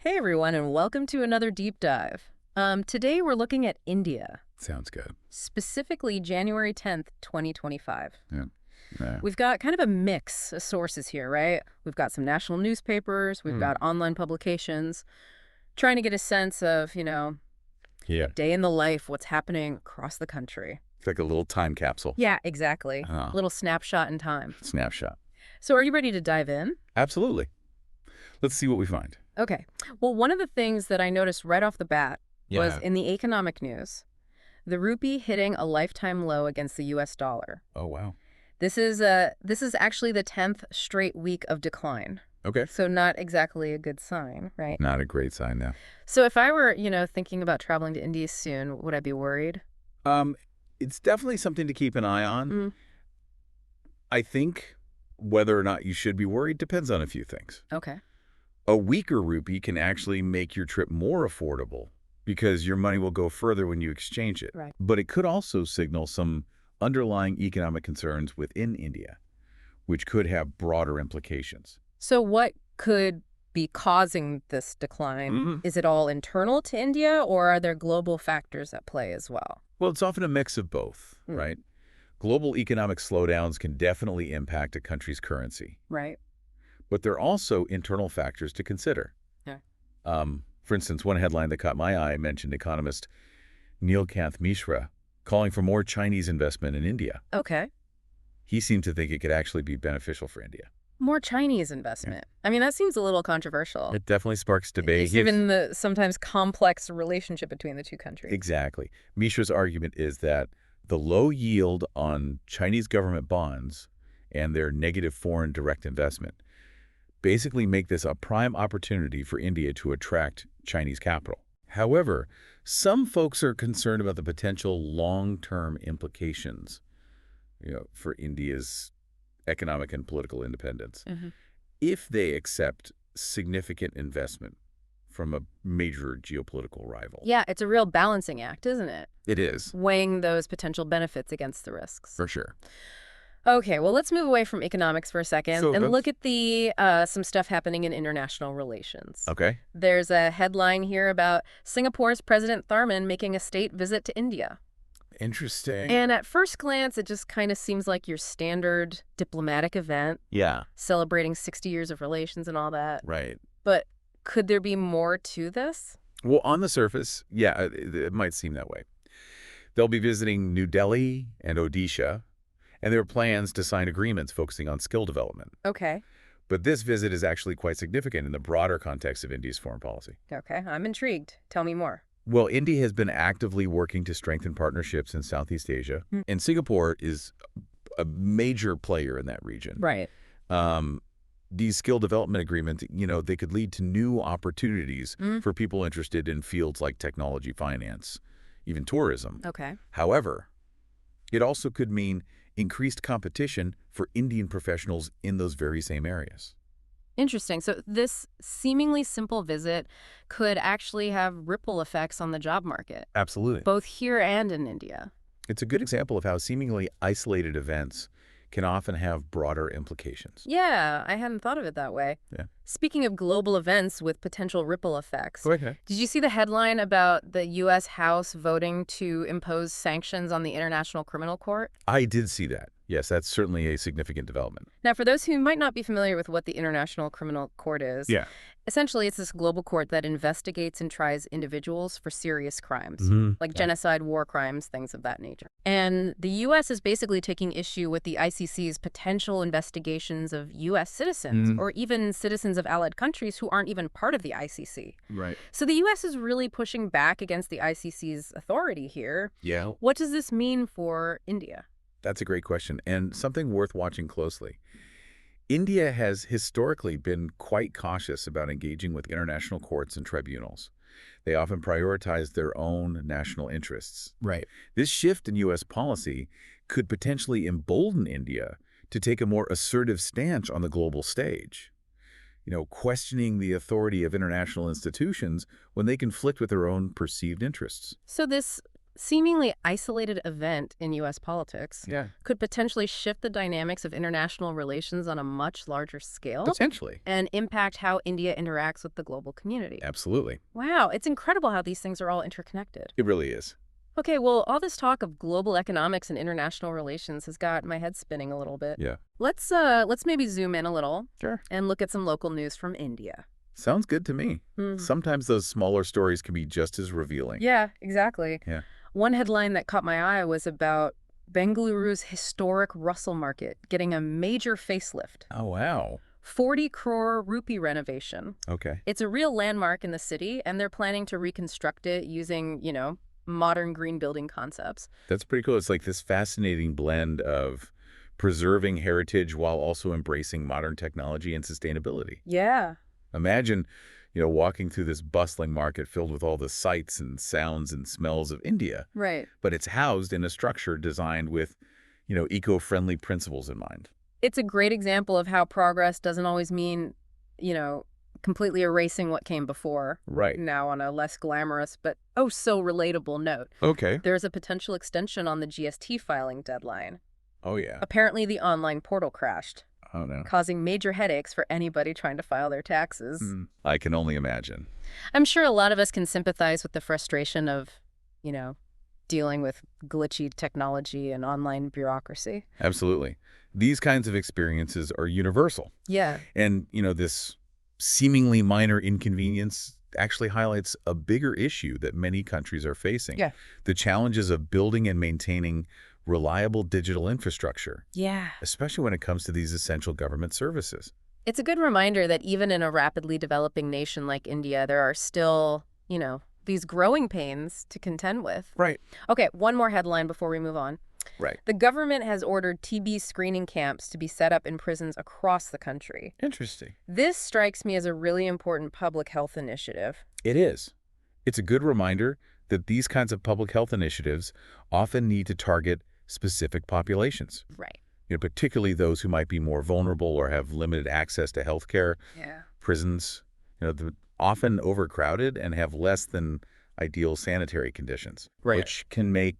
Hey everyone, and welcome to another deep dive. Today we're looking at India, Sounds good. specifically January 10th, 2025. Yeah. Yeah. We've got kind of a mix of sources here, right? We've got some national newspapers, we've got online publications, trying to get a sense of, Yeah. day in the life, what's happening across the country. It's like a little time capsule. Yeah, exactly. Oh. Little snapshot in time. Snapshot. So are you ready to dive in? Absolutely. Let's see what we find. Okay. Well, one of the things that I noticed right off the bat was Yeah. in the economic news, the rupee hitting a lifetime low against the US dollar. Oh, wow. This is actually the 10th straight week of decline. Okay. So not exactly a good sign, right? Not a great sign now. So if I were, thinking about traveling to India soon, would I be worried? It's definitely something to keep an eye on. Mm. I think whether or not you should be worried depends on a few things. Okay. A weaker rupee can actually make your trip more affordable because your money will go further when you exchange it. Right. But it could also signal some underlying economic concerns within India, which could have broader implications. So what could be causing this decline? Is it all internal to India, or are there global factors at play as well? Well, it's often a mix of both, right? Global economic slowdowns can definitely impact a country's currency, Right. but there are also internal factors to consider. Yeah. For instance, one headline that caught my eye mentioned economist Neelkanth Mishra calling for more Chinese investment in India. Okay. He seemed to think it could actually be beneficial for India. More Chinese investment. I mean, that seems a little controversial. It definitely sparks debate. Given the sometimes complex relationship between the two countries. Exactly. Mishra's argument is that the low yield on Chinese government bonds and their negative foreign direct investment basically make this a prime opportunity for India to attract Chinese capital. However, some folks are concerned about the potential long-term implications, for India's economic and political independence if they accept significant investment from a major geopolitical rival. Yeah, it's a real balancing act, isn't it? It is. Weighing those potential benefits against the risks. For sure. Okay, well, let's move away from economics for a second So and look at some stuff happening in international relations. Okay. There's a headline here about Singapore's President Tharman making a state visit to India. Interesting. And at first glance, it just kind of seems like your standard diplomatic event, Yeah. celebrating 60 years of relations and all that. Right. But could there be more to this? Well, on the surface, yeah, it might seem that way. They'll be visiting New Delhi and Odisha, and there are plans to sign agreements focusing on skill development. Okay. But this visit is actually quite significant in the broader context of India's foreign policy. Okay, I'm intrigued. Tell me more. Well, India has been actively working to strengthen partnerships in Southeast Asia, and Singapore is a major player in that region. Right. These skill development agreements, they could lead to new opportunities for people interested in fields like technology, finance, even tourism. Okay. However, it also could mean increased competition for Indian professionals in those very same areas. Interesting. So this seemingly simple visit could actually have ripple effects on the job market, Absolutely. both here and in India. It's a good example of how seemingly isolated events can often have broader implications. Yeah, I hadn't thought of it that way. Yeah. Speaking of global events with potential ripple effects, Okay. did you see the headline about the U.S. House voting to impose sanctions on the International Criminal Court? I did see that. Yes, that's certainly a significant development. Now, for those who might not be familiar with what the International Criminal Court is, essentially it's this global court that investigates and tries individuals for serious crimes, like genocide, war crimes, things of that nature. And the U.S. is basically taking issue with the ICC's potential investigations of U.S. citizens or even citizens of allied countries who aren't even part of the ICC. Right. So the U.S. is really pushing back against the ICC's authority here. Yeah. What does this mean for India? That's a great question, and something worth watching closely. India has historically been quite cautious about engaging with international courts and tribunals. They often prioritize their own national interests. Right. This shift in U.S. policy could potentially embolden India to take a more assertive stance on the global stage, questioning the authority of international institutions when they conflict with their own perceived interests. So this seemingly isolated event in U.S. politics Yeah. could potentially shift the dynamics of international relations on a much larger scale. Potentially. And impact how India interacts with the global community. Absolutely. Wow, it's incredible how these things are all interconnected. It really is. Okay, well, all this talk of global economics and international relations has got my head spinning a little bit. Yeah. Let's maybe zoom in a little. Sure. And look at some local news from India. Sounds good to me. Sometimes those smaller stories can be just as revealing. Yeah, exactly. Yeah. One headline that caught my eye was about Bengaluru's historic Russell Market getting a major facelift. Oh, wow. 40 crore rupee renovation. Okay. It's a real landmark in the city, and they're planning to reconstruct it using, modern green building concepts. That's pretty cool. It's like this fascinating blend of preserving heritage while also embracing modern technology and sustainability. Yeah. Imagine, walking through this bustling market filled with all the sights and sounds and smells of India. Right. But it's housed in a structure designed with, eco-friendly principles in mind. It's a great example of how progress doesn't always mean, completely erasing what came before. Right. Now on a less glamorous but so relatable note. Okay. There's a potential extension on the GST filing deadline. Oh, yeah. Apparently the online portal crashed. Oh, no. Causing major headaches for anybody trying to file their taxes. I can only imagine. I'm sure a lot of us can sympathize with the frustration of, dealing with glitchy technology and online bureaucracy. Absolutely. These kinds of experiences are universal. Yeah. And, this seemingly minor inconvenience actually highlights a bigger issue that many countries are facing. Yeah. The challenges of building and maintaining reliable digital infrastructure. Yeah. Especially when it comes to these essential government services. It's a good reminder that even in a rapidly developing nation like India, there are still, these growing pains to contend with. Right. Okay, one more headline before we move on. Right. The government has ordered TB screening camps to be set up in prisons across the country. Interesting. This strikes me as a really important public health initiative. It is. It's a good reminder that these kinds of public health initiatives often need to target specific populations. Right. Particularly those who might be more vulnerable or have limited access to health care. Yeah. Prisons, they're often overcrowded and have less than ideal sanitary conditions, right, which can make,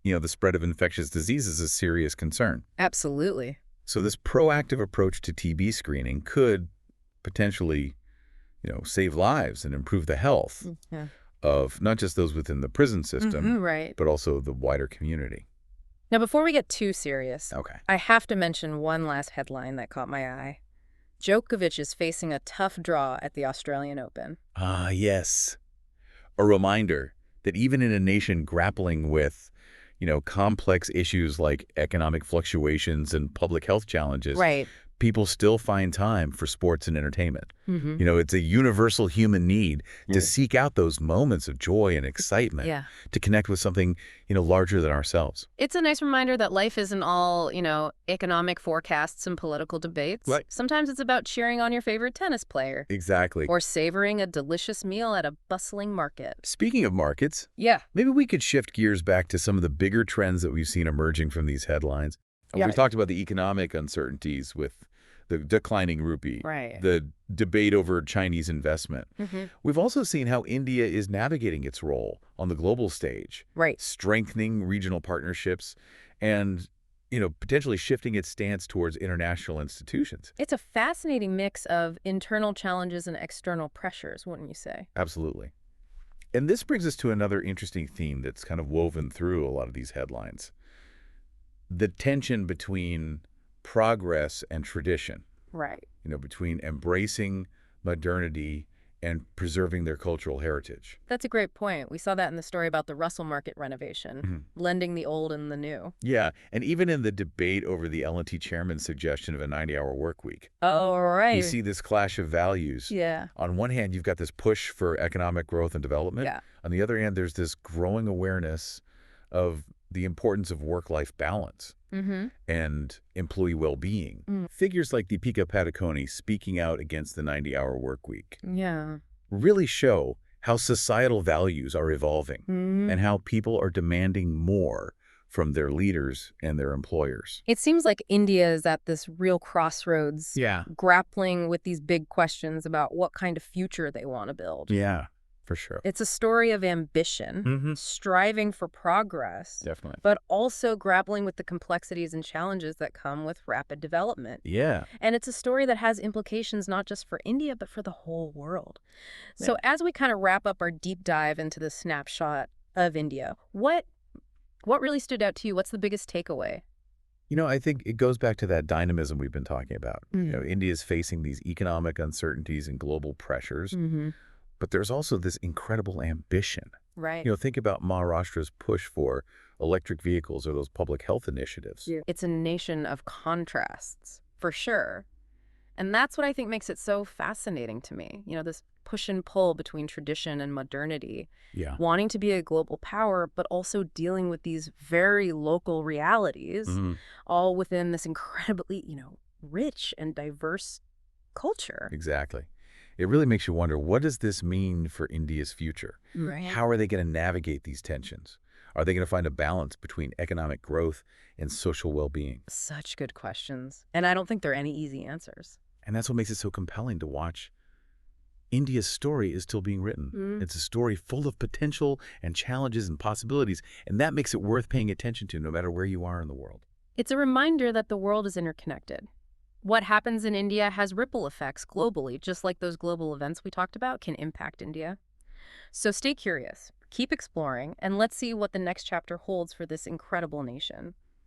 the spread of infectious diseases a serious concern. Absolutely. So this proactive approach to TB screening could potentially, save lives and improve the health of not just those within the prison system, right, but also the wider community. Now, before we get too serious, okay, I have to mention one last headline that caught my eye. Djokovic is facing a tough draw at the Australian Open. Ah, yes. A reminder that even in a nation grappling with, complex issues like economic fluctuations and public health challenges, right, people still find time for sports and entertainment. It's a universal human need to seek out those moments of joy and excitement, to connect with something, larger than ourselves. It's a nice reminder that life isn't all, economic forecasts and political debates. Right. Sometimes it's about cheering on your favorite tennis player. Exactly. Or savoring a delicious meal at a bustling market. Speaking of markets, maybe we could shift gears back to some of the bigger trends that we've seen emerging from these headlines. We talked about the economic uncertainties with the declining rupee, right, the debate over Chinese investment. We've also seen how India is navigating its role on the global stage, right, strengthening regional partnerships and, potentially shifting its stance towards international institutions. It's a fascinating mix of internal challenges and external pressures, wouldn't you say? Absolutely. And this brings us to another interesting theme that's kind of woven through a lot of these headlines. The tension between progress and tradition. Right. Between embracing modernity and preserving their cultural heritage. That's a great point. We saw that in the story about the Russell Market renovation, blending the old and the new. Yeah, and even in the debate over the L&T chairman's suggestion of a 90-hour work week. Oh, right. You see this clash of values. Yeah. On one hand, you've got this push for economic growth and development. Yeah. On the other hand, there's this growing awareness of the importance of work-life balance and employee well-being. Figures like Deepika Padukone speaking out against the 90-hour work week really show how societal values are evolving and how people are demanding more from their leaders and their employers. It seems like India is at this real crossroads, grappling with these big questions about what kind of future they want to build. Yeah. For sure. It's a story of ambition, striving for progress, Definitely. but also grappling with the complexities and challenges that come with rapid development. Yeah. And it's a story that has implications not just for India, but for the whole world. So as we kind of wrap up our deep dive into the snapshot of India, what really stood out to you? What's the biggest takeaway? I think it goes back to that dynamism we've been talking about. India is facing these economic uncertainties and global pressures, but there's also this incredible ambition. Right. Think about Maharashtra's push for electric vehicles or those public health initiatives. Yeah. It's a nation of contrasts, for sure. And that's what I think makes it so fascinating to me. This push and pull between tradition and modernity. Yeah. Wanting to be a global power, but also dealing with these very local realities, all within this incredibly, rich and diverse culture. Exactly. It really makes you wonder, what does this mean for India's future? Right. How are they going to navigate these tensions? Are they going to find a balance between economic growth and social well-being? Such good questions. And I don't think there are any easy answers. And that's what makes it so compelling to watch. India's story is still being written. It's a story full of potential and challenges and possibilities, and that makes it worth paying attention to no matter where you are in the world. It's a reminder that the world is interconnected. What happens in India has ripple effects globally, just like those global events we talked about can impact India. So stay curious, keep exploring, and let's see what the next chapter holds for this incredible nation.